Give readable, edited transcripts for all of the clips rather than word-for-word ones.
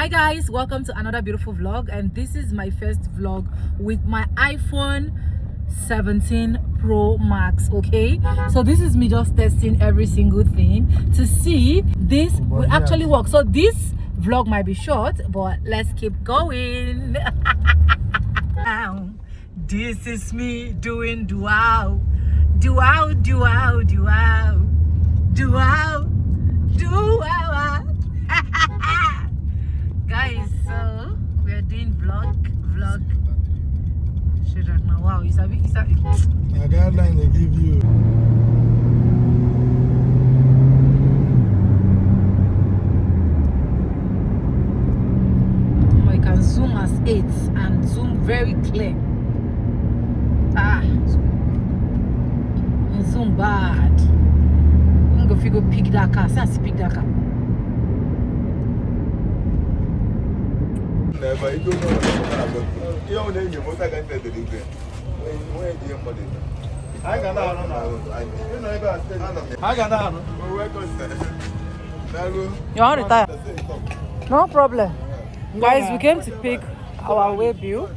Hi guys, welcome to another beautiful vlog, and this is my first vlog with my iPhone 17 Pro Max. Okay, so this is me just testing every single thing to see this will actually work. So this vlog might be short, but let's keep going. This is me doing duao, duao, duao, duao, duao, duao. Guys, so we're doing vlog. Wow, it's a a guideline they give you. I can zoom as 8 and zoom very clear. Zoom bad. I'm gonna figure pick that car. Since pick that car. But you don't know. You don't know your motor can tell the difference. When you are money. I can You want to retire? No problem. Guys, we came to pick our way bill.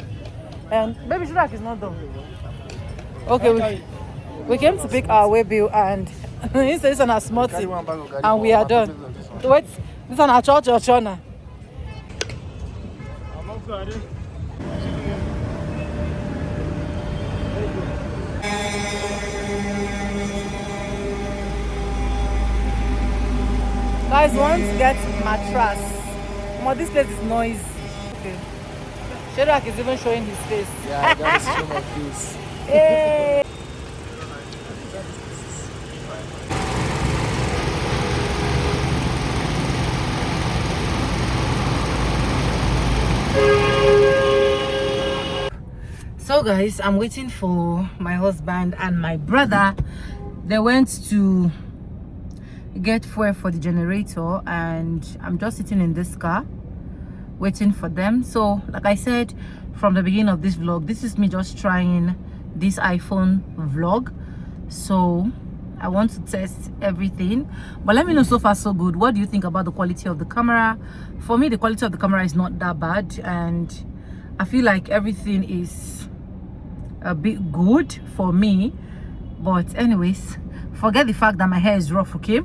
And baby Shurak is not done. Okay, we came to pick our way bill, and he says it's on a small thing, and we are done. Wait, this is on a church or chona. Guys, want to get mattress. But this place is noisy. Okay. Sherak is even showing his face. Yeah, I gotta show my face. Hey. So guys, I'm waiting for my husband and my brother. They went to get fuel for the generator, and I'm just sitting in this car waiting for them. So like I said from the beginning of this vlog, this is me just trying this iPhone vlog. So I want to test everything, but let me know so far so good. What do you think about the quality of the camera? For me, the quality of the camera is not that bad, and I feel like everything is a bit good for me. But anyways, forget the fact that my hair is rough, okay?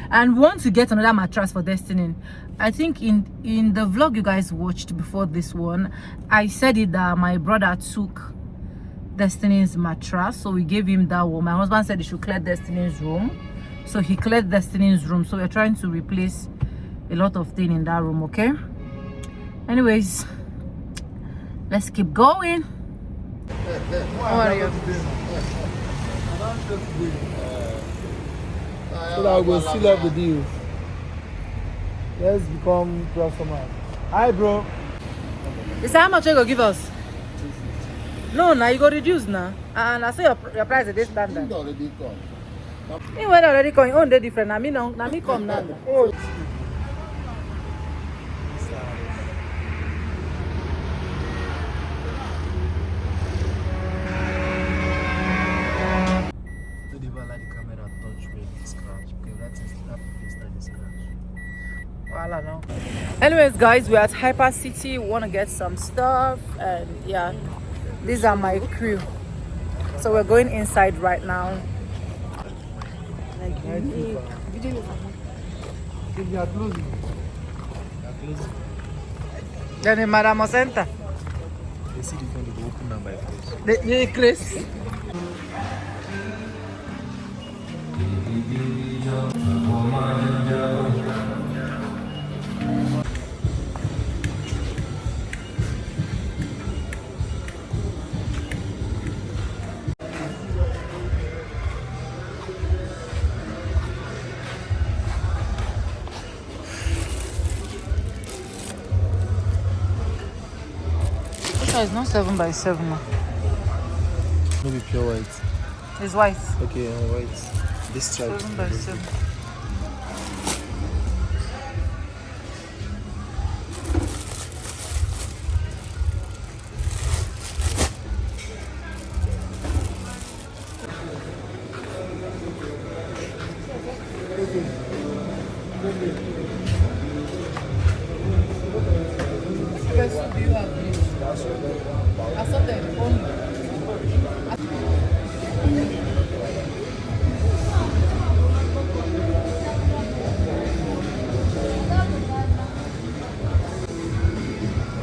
And want to get another mattress for Destiny. I think in the vlog you guys watched before this one, I said it that my brother took Destiny's mattress, so we gave him that one. My husband said he should clear Destiny's room, so he cleared Destiny's room. So we're trying to replace a lot of things in that room, okay? Anyways, let's keep going. How are you? So that we'll seal up the deal. Let's become customers. Hi, bro. Is how much you go give us? No, now you go reduce now. And I say your price is this standard. You already come. You went already coming on the different. Now me no, now me come now. Oh. Anyways guys, we're at Hyper City. We want to get some stuff, and yeah, these are my crew. So we're going inside right now. Then the Madam Center. They see the phone, they go open them by force. The Chris. It's not 7x7. Maybe pure white. It's white. Okay, white. This stripe. 7x7. pepper soup do you have? Assorted only.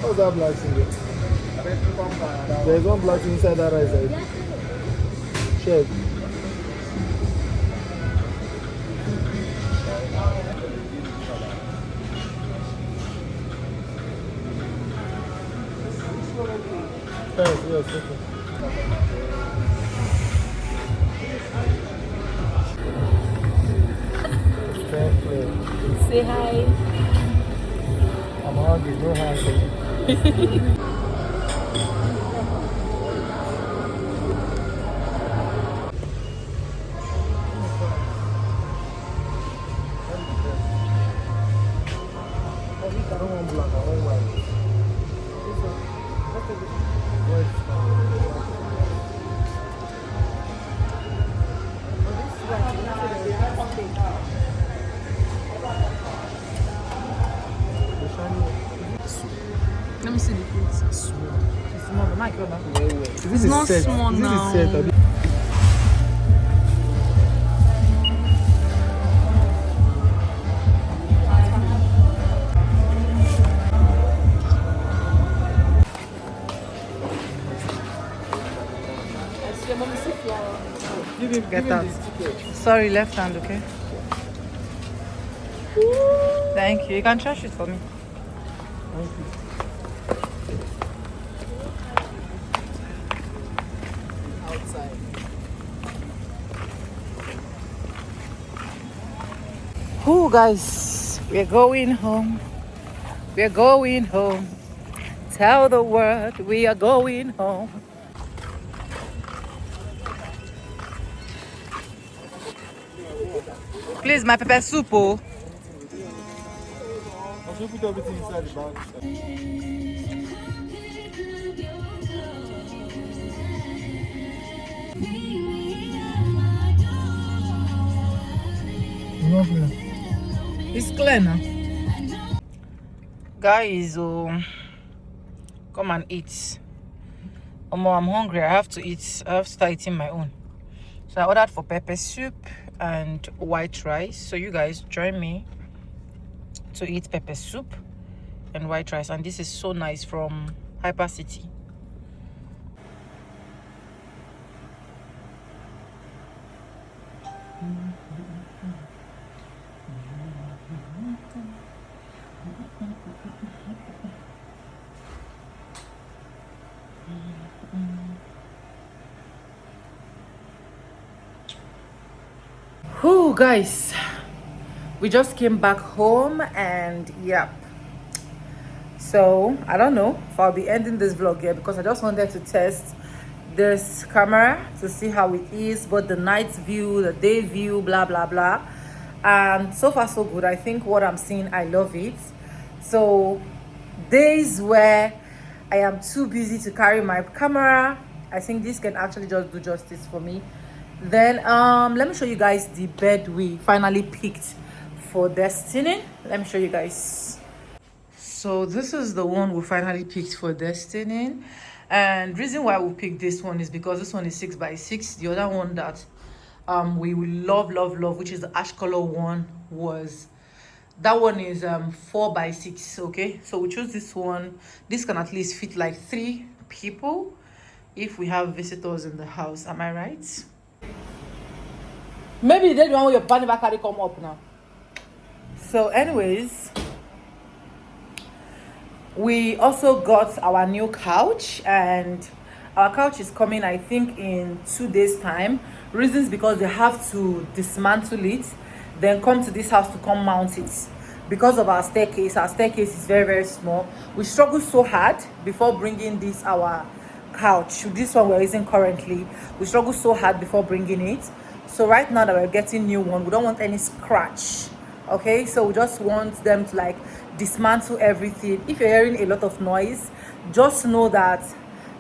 What's that black thing there? There's one black thing inside that rice. Right? Check. Yes, yes, okay. Thank you. Say hi. I'm hungry, no hungry. I don't want black, I want white. This one. White. Let me see the plate. It's small. It's not small now. Get out. Sorry, left hand, okay? Thank you. You can trash it for me. Thank you. Outside. Oh, guys, we're going home. We're going home. Tell the world we are going home. Please, my pepper soup. Oh. I should put everything inside the bag. It's clear now. Guys, come and eat. I'm hungry. I have to eat. I have to start eating my own. So I ordered for pepper soup and white rice. So you guys join me to eat pepper soup and white rice. And this is so nice from Hyper City. Whew, guys, we just came back home and yep. So I don't know if I'll be ending this vlog here because I just wanted to test this camera to see how it is, but the night view, the day view, blah blah blah. And so far so good. I think what I'm seeing, I love it. So days where I am too busy to carry my camera, I think this can actually just do justice for me. Then let me show you guys the bed we finally picked for Destiny. Let me show you guys. So this is the one we finally picked for Destiny, and reason why we picked this one is because this one is 6x6. The other one that we will love, which is the ash color one, was that one is 4x6. Okay, so we choose this one. This can at least fit like 3 people if we have visitors in the house. Am I right? Maybe they don't want your panty back carry come up now. So anyways, we also got our new couch, and our couch is coming I think in 2 days time. Reasons because they have to dismantle it, then come to this house to come mount it because of our staircase. Our staircase is very small. We struggled so hard before bringing this our couch, this one we're using currently. We struggled so hard before bringing it. So right now that we're getting new one, we don't want any scratch. Okay, so we just want them to like dismantle everything. If you're hearing a lot of noise, just know that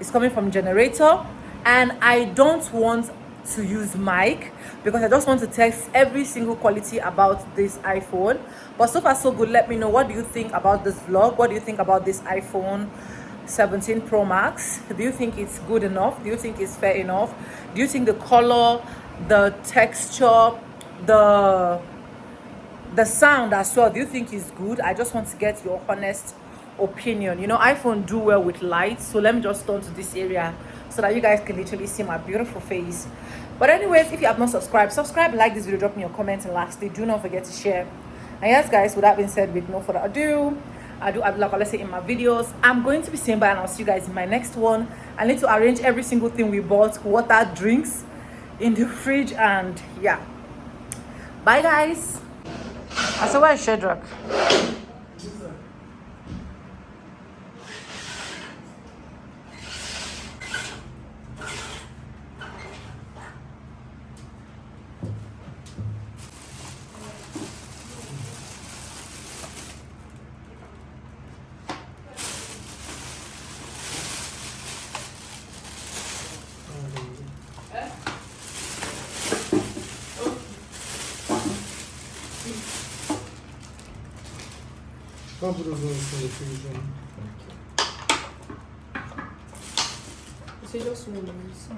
it's coming from generator, and I don't want to use mic because I just want to test every single quality about this iPhone. But so far so good. Let me know, what do you think about this vlog? What do you think about this iPhone 17 Pro Max? Do you think it's good enough? Do you think it's fair enough? Do you think the color, the texture, the sound as well, do you think is good? I just want to get your honest opinion. You know, iPhone do well with light, so let me just turn to this area so that you guys can literally see my beautiful face. But anyways, if you have not subscribe, like this video, drop me your comments, and lastly, do not forget to share. And yes guys, with that being said, with no further ado, like I say in my videos, I'm going to be saying bye, and I'll see you guys in my next one. I need to arrange every single thing we bought, water, drinks in the fridge, and yeah, bye guys. I said, where is Shadrach? Come put those ones in the fridge. So just one ones.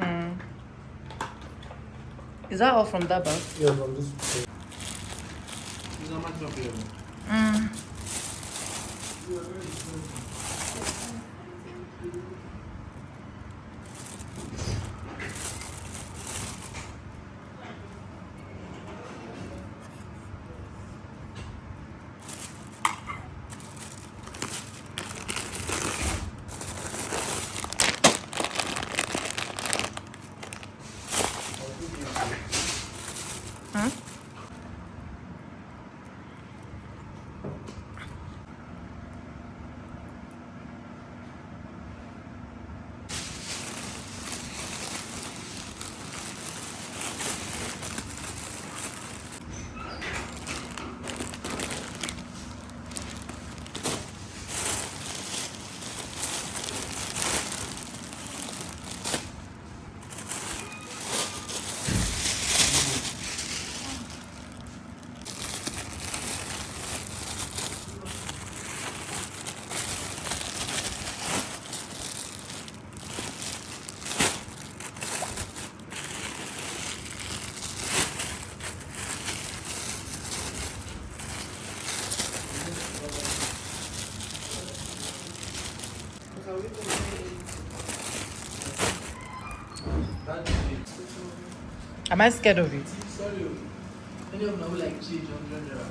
Is that all from that bag? Yeah, from this. Am I scared of it? Sorry. Any of them like change 100 naira.